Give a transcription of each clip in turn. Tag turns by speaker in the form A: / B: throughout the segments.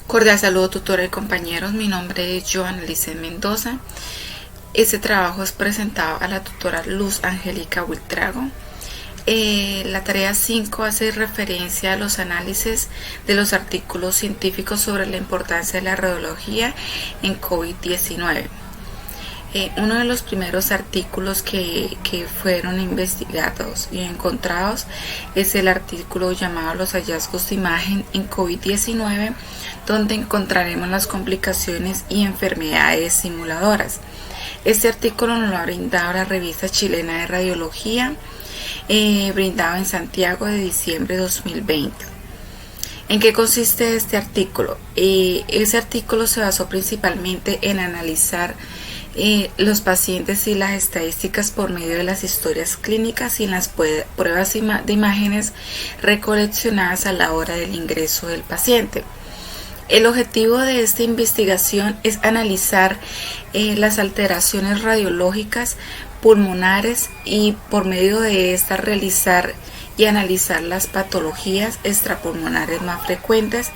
A: Cordial saludo, tutora y compañeros. Mi nombre es Joana Licen Mendoza. Este trabajo es presentado a la tutora Luz Angélica Buitrago. La tarea 5 hace referencia a los análisis de los artículos científicos sobre la importancia de la radiología en COVID-19. Uno de los primeros artículos que fueron investigados y encontrados es el artículo llamado Los hallazgos de imagen en COVID-19, donde encontraremos las complicaciones y enfermedades simuladoras. Este artículo nos lo ha brindado la revista chilena de radiología, brindado en Santiago de diciembre de 2020. ¿En qué consiste este artículo? Ese artículo se basó principalmente en analizar los pacientes y las estadísticas por medio de las historias clínicas y en las pruebas de imágenes recoleccionadas a la hora del ingreso del paciente. El objetivo de esta investigación es analizar las alteraciones radiológicas pulmonares y por medio de estas realizar y analizar las patologías extrapulmonares más frecuentes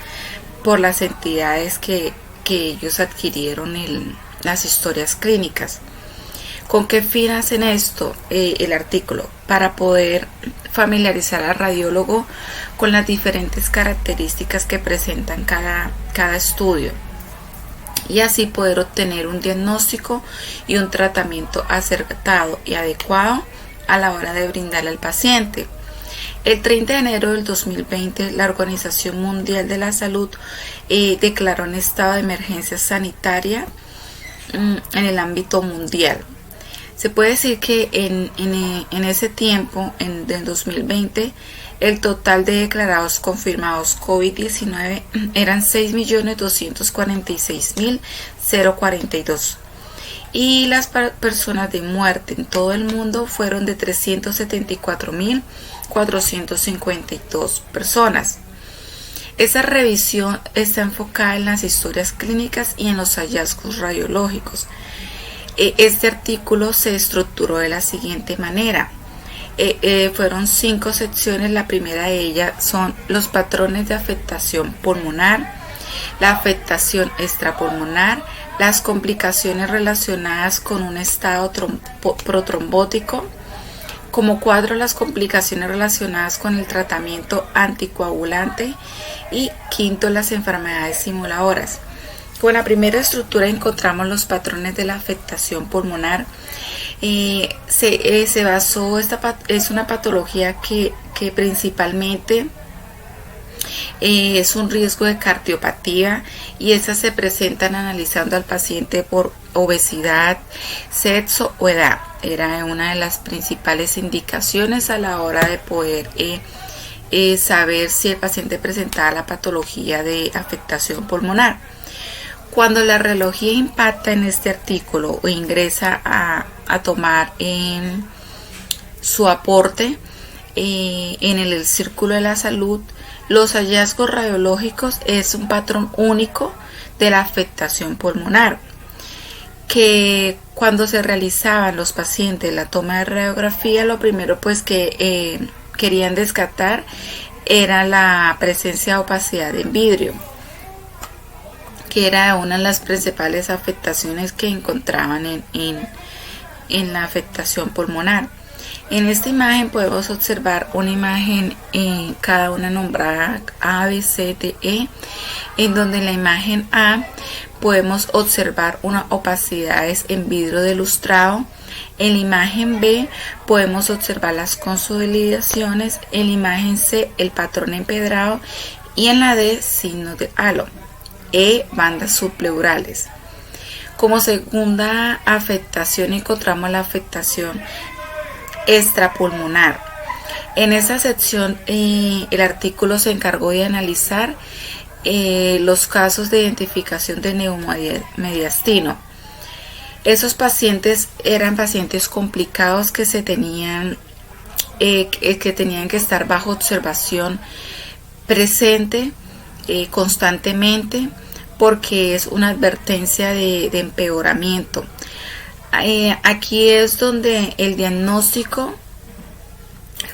A: por las entidades que ellos adquirieron las historias clínicas. ¿Con qué fin hacen esto el artículo? Para poder familiarizar al radiólogo con las diferentes características que presentan cada estudio y así poder obtener un diagnóstico y un tratamiento acertado y adecuado a la hora de brindarle al paciente. El 30 de enero del 2020, la Organización Mundial de la Salud declaró un estado de emergencia sanitaria en el ámbito mundial. Se puede decir que en ese tiempo, del 2020, el total de declarados confirmados COVID-19 eran 6.246.042 y las personas de muerte en todo el mundo fueron de 374.452 personas. Esta revisión está enfocada en las historias clínicas y en los hallazgos radiológicos. Este artículo se estructuró de la siguiente manera. Fueron 5 secciones. La primera de ellas son los patrones de afectación pulmonar, la afectación extrapulmonar, las complicaciones relacionadas con un estado protrombótico. Como cuadro, las complicaciones relacionadas con el tratamiento anticoagulante y quinto, las enfermedades simuladoras. Con la primera estructura encontramos los patrones de la afectación pulmonar. Se basó, es una patología que principalmente es un riesgo de cardiopatía y esas se presentan analizando al paciente por obesidad, sexo o edad. Era una de las principales indicaciones a la hora de poder saber si el paciente presentaba la patología de afectación pulmonar. Cuando la radiología impacta en este artículo o ingresa a tomar su aporte en el círculo de la salud, los hallazgos radiológicos es un patrón único de la afectación pulmonar, que cuando se realizaban los pacientes la toma de radiografía, lo primero pues que querían descartar era la presencia de opacidad en vidrio, que era una de las principales afectaciones que encontraban en la afectación pulmonar. En esta imagen podemos observar una imagen cada una nombrada A, B, C, D, E, en donde en la imagen A podemos observar unas opacidades en vidrio de lustrado. En la imagen B podemos observar las consolidaciones. En la imagen C el patrón empedrado y en la D signos de halo. E, bandas subpleurales. Como segunda afectación encontramos la afectación extrapulmonar. En esa sección el artículo se encargó de analizar los casos de identificación de neumomediastino. Esos pacientes eran pacientes complicados que tenían que estar bajo observación presente constantemente, porque es una advertencia de empeoramiento. Aquí es donde el diagnóstico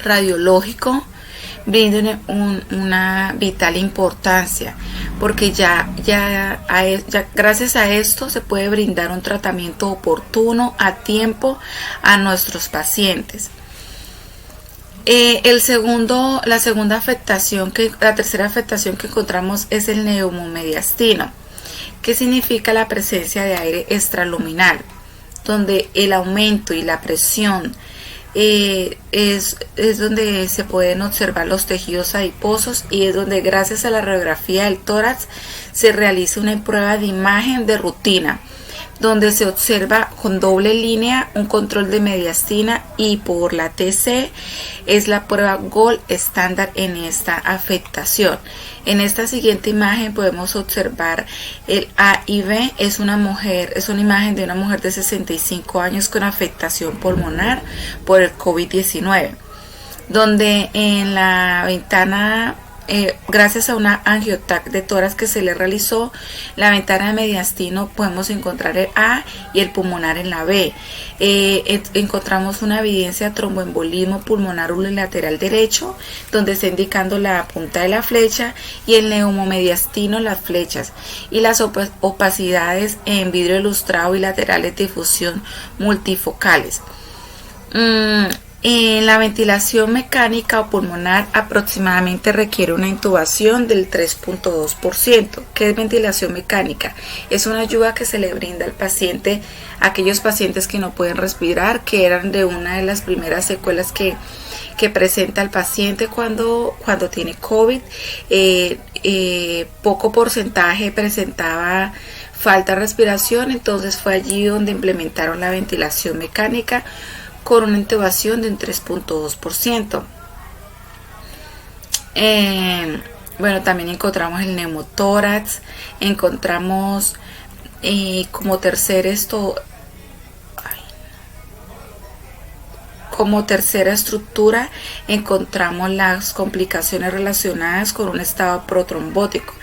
A: radiológico brinda una vital importancia, porque ya gracias a esto se puede brindar un tratamiento oportuno a tiempo a nuestros pacientes. La tercera afectación que encontramos es el neumomediastino, que significa la presencia de aire extraluminal, donde el aumento y la presión es donde se pueden observar los tejidos adiposos, y es donde, gracias a la radiografía del tórax, se realiza una prueba de imagen de rutina, donde se observa con doble línea un control de mediastina, y por la TC es la prueba gold estándar en esta afectación. En esta siguiente imagen podemos observar el AIV, es una imagen de una mujer de 65 años con afectación pulmonar por el COVID-19, donde en la ventana, gracias a una angiotac de tórax que se le realizó, la ventana de mediastino, podemos encontrar el A y el pulmonar en la B. Encontramos una evidencia de tromboembolismo pulmonar unilateral derecho, donde está indicando la punta de la flecha, y el neumomediastino, las flechas, y las opacidades en vidrio ilustrado y laterales de difusión multifocales. La ventilación mecánica o pulmonar aproximadamente requiere una intubación del 3.2%. ¿Qué es ventilación mecánica? Es una ayuda que se le brinda al paciente, a aquellos pacientes que no pueden respirar, que eran de una de las primeras secuelas que presenta el paciente cuando tiene COVID. Poco porcentaje presentaba falta de respiración, entonces fue allí donde implementaron la ventilación mecánica, con una intubación de un 3.2%. Bueno, también encontramos el neumotórax, encontramos como tercera estructura, encontramos las complicaciones relacionadas con un estado protrombótico.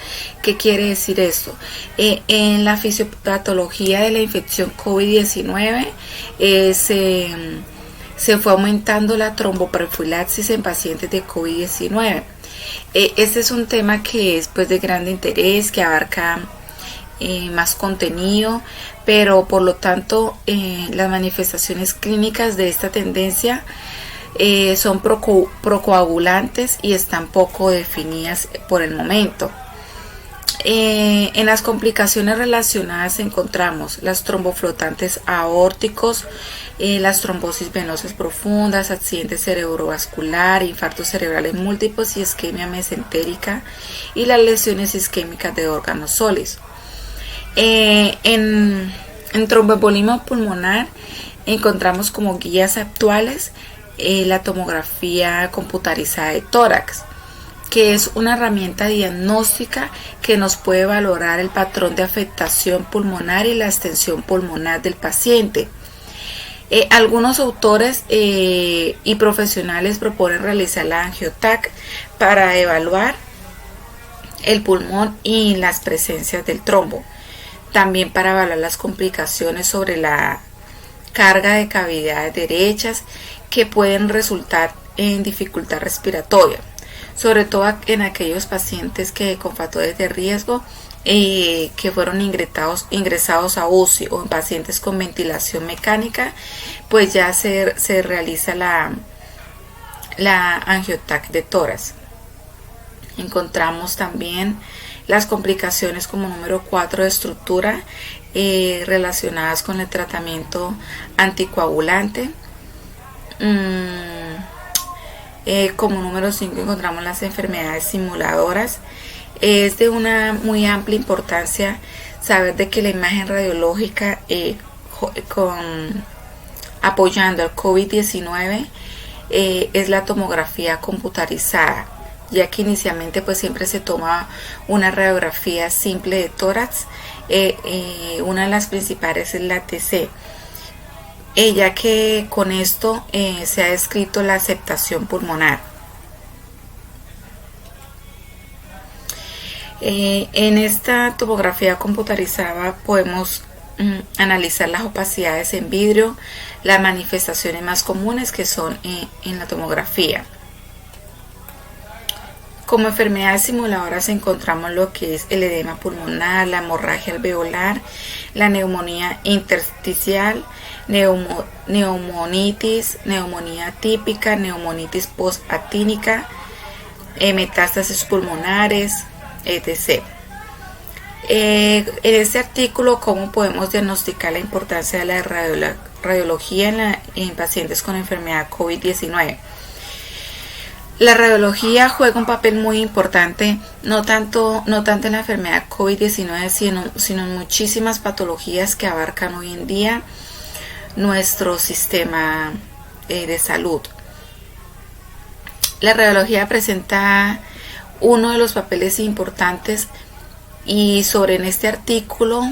A: ¿Qué quiere decir esto? En la fisiopatología de la infección COVID-19 se fue aumentando la tromboprofilaxis en pacientes de COVID-19. Este es un tema que es, pues, de grande interés, que abarca más contenido, pero por lo tanto las manifestaciones clínicas de esta tendencia son procoagulantes y están poco definidas por el momento. En las complicaciones relacionadas encontramos las tromboflotantes aórticos, las trombosis venosas profundas, accidente cerebrovascular, infartos cerebrales múltiples y isquemia mesentérica, y las lesiones isquémicas de órganos sólidos. En tromboembolismo pulmonar encontramos como guías actuales la tomografía computarizada de tórax, que es una herramienta diagnóstica que nos puede valorar el patrón de afectación pulmonar y la extensión pulmonar del paciente. Algunos autores y profesionales proponen realizar la angiotac para evaluar el pulmón y las presencias del trombo. También para evaluar las complicaciones sobre la carga de cavidades derechas que pueden resultar en dificultad respiratoria, sobre todo en aquellos pacientes con factores de riesgo que fueron ingresados a UCI, o en pacientes con ventilación mecánica, pues ya se realiza la angiotac de tórax. Encontramos también las complicaciones como número 4 de estructura relacionadas con el tratamiento anticoagulante. Como número 5 encontramos las enfermedades simuladoras. Es de una muy amplia importancia saber de que la imagen radiológica apoyando al COVID-19 es la tomografía computarizada, ya que inicialmente pues siempre se toma una radiografía simple de tórax. Una de las principales es la TC, ya que con esto se ha descrito la aceptación pulmonar. En esta tomografía computarizada podemos analizar las opacidades en vidrio, las manifestaciones más comunes que son en la tomografía. Como enfermedades simuladoras encontramos lo que es el edema pulmonar, la hemorragia alveolar, la neumonía intersticial, neumonitis, neumonía típica, neumonitis postatínica, metástasis pulmonares, etc. En este artículo, ¿cómo podemos diagnosticar la importancia de la radiología en pacientes con enfermedad COVID-19? La radiología juega un papel muy importante, no tanto en la enfermedad COVID-19, sino en muchísimas patologías que abarcan hoy en día nuestro sistema de salud. La radiología presenta uno de los papeles importantes y en este artículo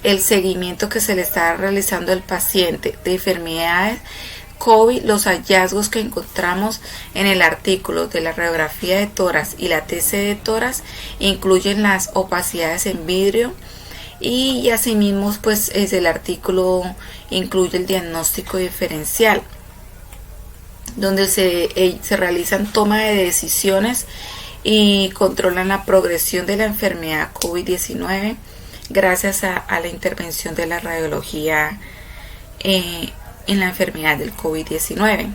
A: el seguimiento que se le está realizando al paciente de enfermedades COVID, los hallazgos que encontramos en el artículo de la radiografía de tórax y la TC de tórax incluyen las opacidades en vidrio y asimismo pues el artículo incluye el diagnóstico diferencial donde se realizan toma de decisiones y controlan la progresión de la enfermedad COVID-19 gracias a la intervención de la radiología en la enfermedad del COVID-19.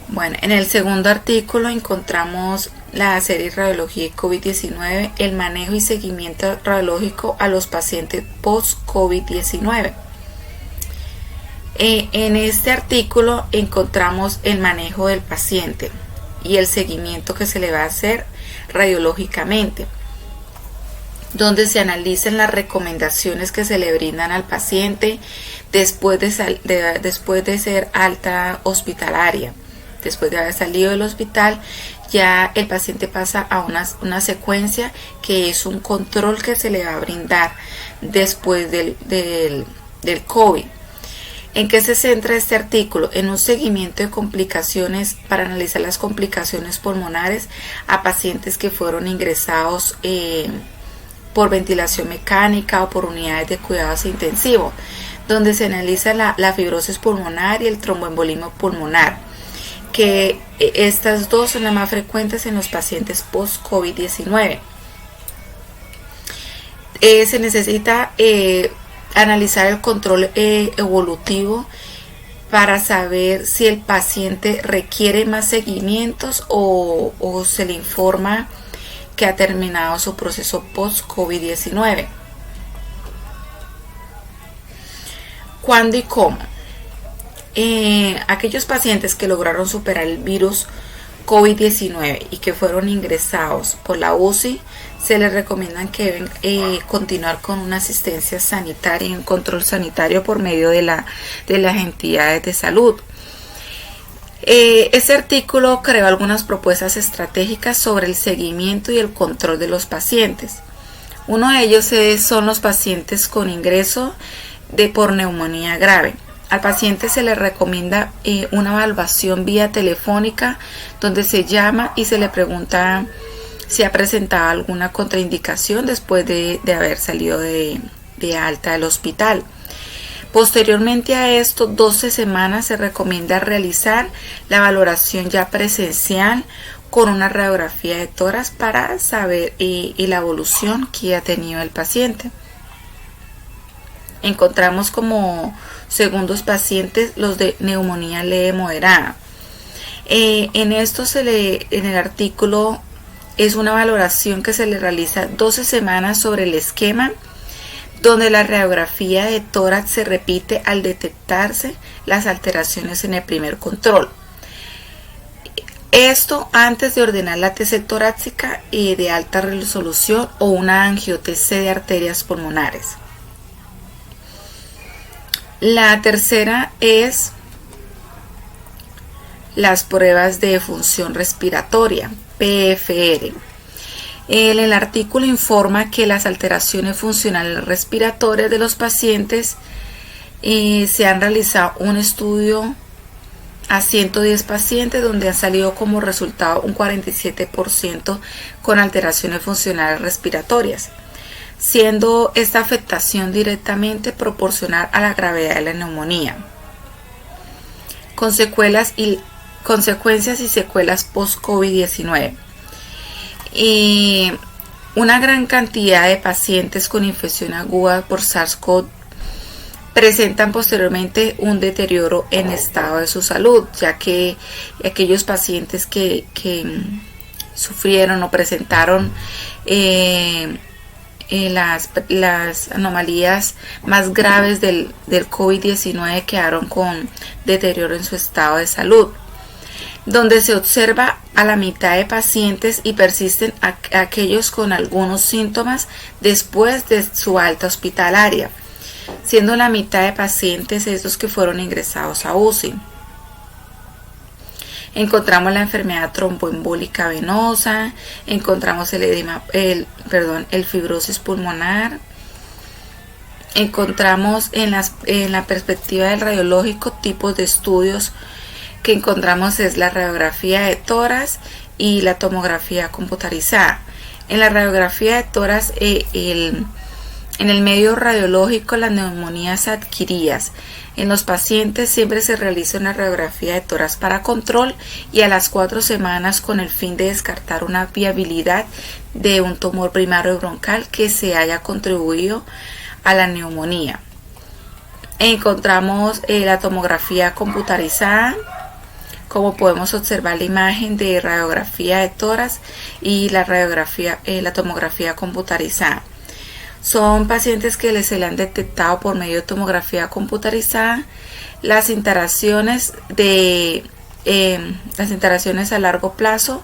A: Bueno, en el segundo artículo encontramos la serie Radiología COVID-19, el manejo y seguimiento radiológico a los pacientes post-COVID-19. En este artículo encontramos el manejo del paciente y el seguimiento que se le va a hacer radiológicamente, donde se analizan las recomendaciones que se le brindan al paciente después de ser alta hospitalaria. Después de haber salido del hospital, ya el paciente pasa a una secuencia que es un control que se le va a brindar después del COVID. ¿En qué se centra este artículo? En un seguimiento de complicaciones para analizar las complicaciones pulmonares a pacientes que fueron ingresados por ventilación mecánica o por unidades de cuidados intensivos, donde se analiza la fibrosis pulmonar y el tromboembolismo pulmonar, que estas dos son las más frecuentes en los pacientes post-COVID-19. Se necesita analizar el control evolutivo para saber si el paciente requiere más seguimientos o se le informa que ha terminado su proceso post-COVID-19. ¿Cuándo y cómo? Aquellos pacientes que lograron superar el virus COVID-19 y que fueron ingresados por la UCI, se les recomiendan que deben continuar con una asistencia sanitaria y un control sanitario por medio de las entidades de salud. Este artículo creó algunas propuestas estratégicas sobre el seguimiento y el control de los pacientes. Uno de ellos son los pacientes con ingreso por neumonía grave. Al paciente se le recomienda una evaluación vía telefónica donde se llama y se le pregunta si ha presentado alguna contraindicación después de haber salido de alta del hospital. Posteriormente a esto, 12 semanas se recomienda realizar la valoración ya presencial con una radiografía de tórax para saber y la evolución que ha tenido el paciente. Encontramos como segundos pacientes los de neumonía leve moderada. En el artículo es una valoración que se le realiza 12 semanas sobre el esquema, donde la radiografía de tórax se repite al detectarse las alteraciones en el primer control. Esto antes de ordenar la TC torácica de alta resolución o una angio-TC de arterias pulmonares. La tercera es las pruebas de función respiratoria, PFR. El artículo informa que las alteraciones funcionales respiratorias de los pacientes se han realizado un estudio a 110 pacientes donde han salido como resultado un 47% con alteraciones funcionales respiratorias, siendo esta afectación directamente proporcional a la gravedad de la neumonía. Consecuencias y secuelas post-COVID-19. Una gran cantidad de pacientes con infección aguda por SARS-CoV presentan posteriormente un deterioro en estado de su salud, ya que aquellos pacientes que sufrieron o presentaron las anomalías más graves del COVID-19 quedaron con deterioro en su estado de salud, donde se observa a la mitad de pacientes y persisten aquellos con algunos síntomas después de su alta hospitalaria, siendo la mitad de pacientes esos que fueron ingresados a UCI. Encontramos la enfermedad tromboembólica venosa, encontramos el fibrosis pulmonar, encontramos en la perspectiva del radiológico tipos de estudios que encontramos es la radiografía de tórax y la tomografía computarizada. En la radiografía de tórax, en el medio radiológico, las neumonías adquiridas en los pacientes siempre se realiza una radiografía de tórax para control y a las 4 semanas con el fin de descartar una viabilidad de un tumor primario broncal que se haya contribuido a la neumonía. Encontramos la tomografía computarizada, como podemos observar la imagen de radiografía de tórax y la tomografía computarizada. Son pacientes que se le han detectado por medio de tomografía computarizada las interacciones a largo plazo,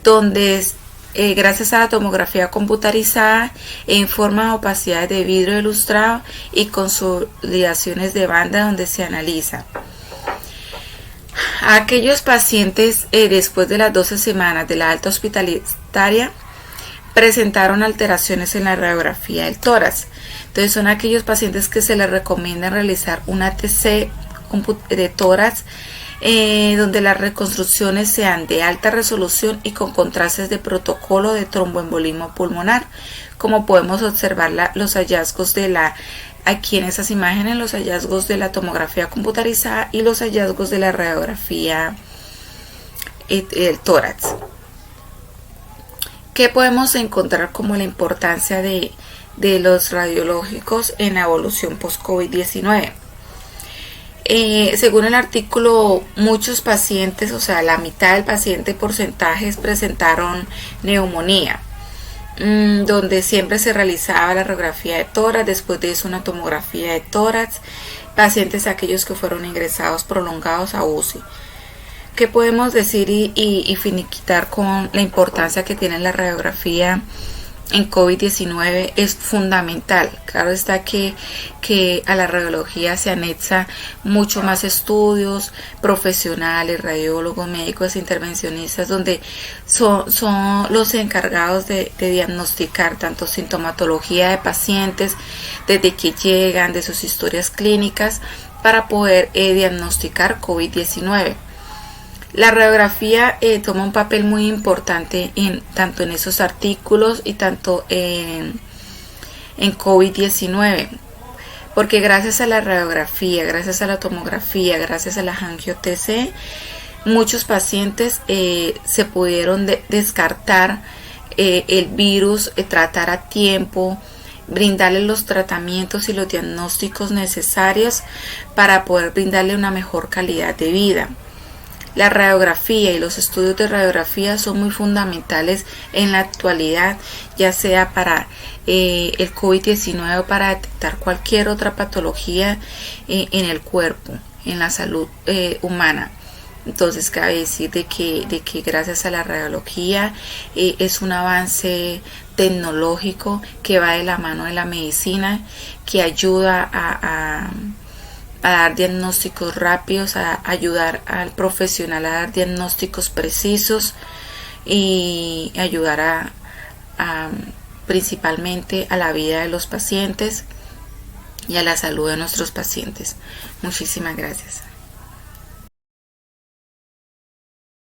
A: donde gracias a la tomografía computarizada en forma de opacidades de vidrio ilustrado y consolidaciones de banda, donde se analiza a aquellos pacientes después de las 12 semanas de la alta hospitalaria presentaron alteraciones en la radiografía del tórax. Entonces son aquellos pacientes que se les recomienda realizar un ATC de tórax donde las reconstrucciones sean de alta resolución y con contrastes de protocolo de tromboembolismo pulmonar, como podemos observar los hallazgos aquí en esas imágenes, los hallazgos de la tomografía computarizada y los hallazgos de la radiografía del tórax. ¿Qué podemos encontrar como la importancia de los radiológicos en la evolución post-COVID-19? Según el artículo, muchos pacientes, o sea, la mitad del paciente porcentajes presentaron neumonía, donde siempre se realizaba la radiografía de tórax, después de eso una tomografía de tórax, pacientes aquellos que fueron ingresados prolongados a UCI. ¿Qué podemos decir y finiquitar con la importancia que tiene la radiografía en COVID-19? Es fundamental. Claro está que a la radiología se anexa mucho más estudios profesionales, radiólogos, médicos, intervencionistas, donde son los encargados de diagnosticar tanto sintomatología de pacientes, desde que llegan, de sus historias clínicas, para poder diagnosticar COVID-19. La radiografía toma un papel muy importante tanto en esos artículos y tanto en COVID-19, porque gracias a la radiografía, gracias a la tomografía, gracias a la angio-TC, muchos pacientes se pudieron descartar el virus, tratar a tiempo, brindarle los tratamientos y los diagnósticos necesarios para poder brindarle una mejor calidad de vida. La radiografía y los estudios de radiografía son muy fundamentales en la actualidad, ya sea para el COVID-19 o para detectar cualquier otra patología en el cuerpo, en la salud humana. Entonces cabe decir de que gracias a la radiología es un avance tecnológico que va de la mano de la medicina, que ayuda a dar diagnósticos rápidos, a ayudar al profesional a dar diagnósticos precisos y ayudar principalmente a la vida de los pacientes y a la salud de nuestros pacientes. Muchísimas gracias.